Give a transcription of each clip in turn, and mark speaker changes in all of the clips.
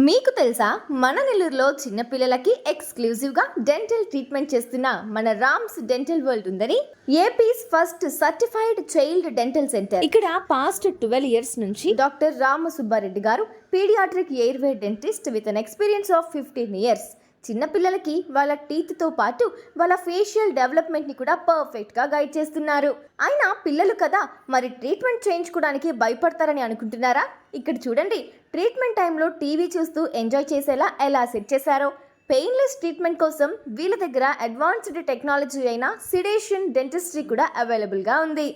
Speaker 1: మీకు తెలుసా మన నెల్లూరులో చిన్న పిల్లలకి ఎక్స్క్లూజివ్గా డెంటల్ ట్రీట్మెంట్ చేస్తున్న మన రామ్స్ డెంటల్ వరల్డ్ ఉందని AP's first certified child dental centre. ఇక్కడ పాస్ట్ 12 ఇయర్స్ నుంచి డాక్టర్ రామ సుబ్బారెడ్డి గారు paediatric airway dentist with an experience of 15 years చిన్న పిల్లలకి వాళ్ళ టీత్తో పాటు వాళ్ళ ఫేషియల్ డెవలప్మెంట్ని కూడా పర్ఫెక్ట్గా గైడ్ చేస్తున్నారు. అయినా పిల్లలు కదా, మరి ట్రీట్మెంట్ చేయించుకోవడానికి భయపడతారని అనుకుంటున్నారా? ఇక్కడ చూడండి, ట్రీట్మెంట్ టైంలో టీవీ చూస్తూ ఎంజాయ్ చేసేలా ఎలా సెట్ చేశారో. పెయిన్లెస్ ట్రీట్మెంట్ కోసం వీళ్ళ దగ్గర అడ్వాన్స్డ్ టెక్నాలజీ అయిన సిడేషన్ డెంటిస్ట్రీ కూడా అవైలబుల్గా ఉంది.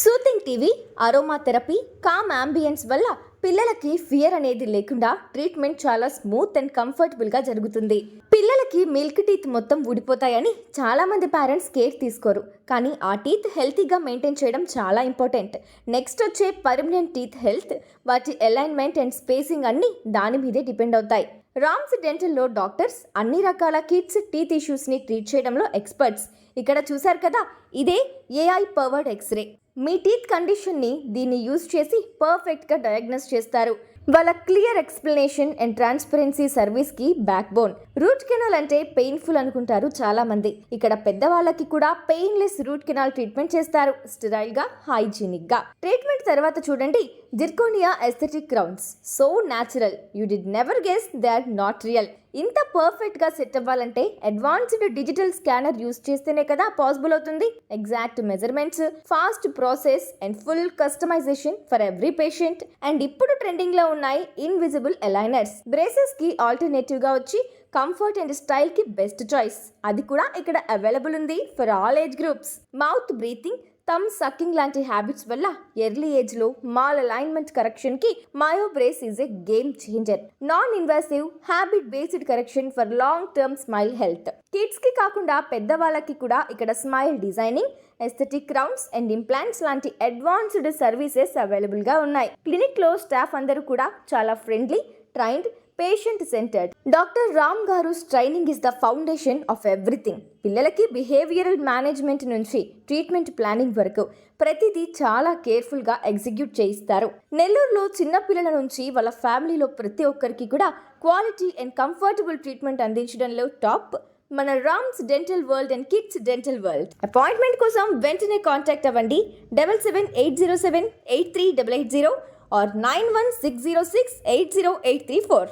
Speaker 1: Soothing TV, aroma therapy, calm ambience వల్ల పిల్లలకి ఫియర్ అనేది లేకుండా ట్రీట్మెంట్ చాలా స్మూత్ అండ్ కంఫర్టబుల్గా జరుగుతుంది. పిల్లలకి మిల్క్ టీత్ మొత్తం ఊడిపోతాయని చాలామంది పేరెంట్స్ కేర్ తీసుకోరు, కానీ ఆ టీత్ హెల్తీగా మెయింటైన్ చేయడం చాలా ఇంపార్టెంట్. నెక్స్ట్ వచ్చే పర్మనెంట్ టీత్ హెల్త్, వాటి అలైన్మెంట్ అండ్ స్పేసింగ్ అన్నీ దాని మీదే డిపెండ్ అవుతాయి. రామ్స్ డెంటల్లో డాక్టర్స్ అన్ని రకాల కిడ్స్ టీత్ ఇష్యూస్ని ట్రీట్ చేయడంలో ఎక్స్పర్ట్స్. ఇక్కడ చూశారు కదా, ఇదే ఏఐ పవర్డ్ ఎక్స్రే. మీ టీత్ కండిషన్ని దీన్ని యూజ్ చేసి పర్ఫెక్ట్గా డయాగ్నోస్ చేస్తారు. వాళ్ళ క్లియర్ ఎక్స్ప్లెనేషన్ అండ్ ట్రాన్స్పరెన్సీ సర్వీస్కి బ్యాక్ బోన్. రూట్ కెనాల్ అంటే పెయిన్ఫుల్ అనుకుంటారు చాలామంది. ఇక్కడ పెద్దవాళ్ళకి కూడా పెయిన్లెస్ రూట్ కెనాల్ ట్రీట్మెంట్ చేస్తారు, స్టెరైల్గా, హైజీనిక్గా. ట్రీట్మెంట్ తర్వాత చూడండి, zirconia aesthetic crowns, so natural, you did never guess they are not real. ఇంత పర్ఫెక్ట్గా సెట్ అవ్వాలంటే అడ్వాన్స్డ్ డిజిటల్ స్కానర్ యూస్ చేస్తేనే కదా పాసిబుల్ అవుతుంది. Exact measurements, fast process and full customization for every patient. And ఇప్పుడు ట్రెండింగ్లో ఉన్నాయి ఇన్విజిబుల్ అలైనర్స్. బ్రేసెస్కి ఆల్టర్నేటివ్గా వచ్చి కంఫర్ట్ అండ్ స్టైల్కి బెస్ట్ చాయిస్. అది కూడా ఇక్కడ అవైలబుల్ ఉంది for all age groups. Mouth breathing, thumb sucking లాంటి హ్యాబిట్స్ వల్ల ఎర్లీ ఏజ్లో మాల్ అలైన్మెంట్ కరెక్షన్కి Myobrace is a game changer. Non invasive habit based correction for long term smile health. కిడ్స్కి కాకుండా పెద్దవాళ్ళకి కూడా ఇక్కడ smile designing, aesthetic crowns and implants లాంటి అడ్వాన్స్డ్ సర్వీసెస్ అవైలబుల్గా ఉన్నాయి. క్లినిక్లో స్టాఫ్ అందరూ కూడా చాలా friendly, trained, patient centred. Doctor Ram గారు training is the foundation of everything. పిల్లలకి బిహేవియరల్ మేనేజ్మెంట్ నుంచి ట్రీట్మెంట్ ప్లానింగ్ వరకు ప్రతిదీ చాలా కేర్ఫుల్గా ఎగ్జిక్యూట్ చేయిస్తారు. నెల్లూరులో చిన్న పిల్లల నుంచి వాళ్ళ ఫ్యామిలీలో ప్రతి ఒక్కరికి కూడా క్వాలిటీ అండ్ కంఫర్టబుల్ ట్రీట్మెంట్ అందించడంలో టాప్ మన Rams dental world and kids dental world. Appointment కోసం వెంటనే కాంటాక్ట్ అవ్వండి 7780783880 or 9160680834.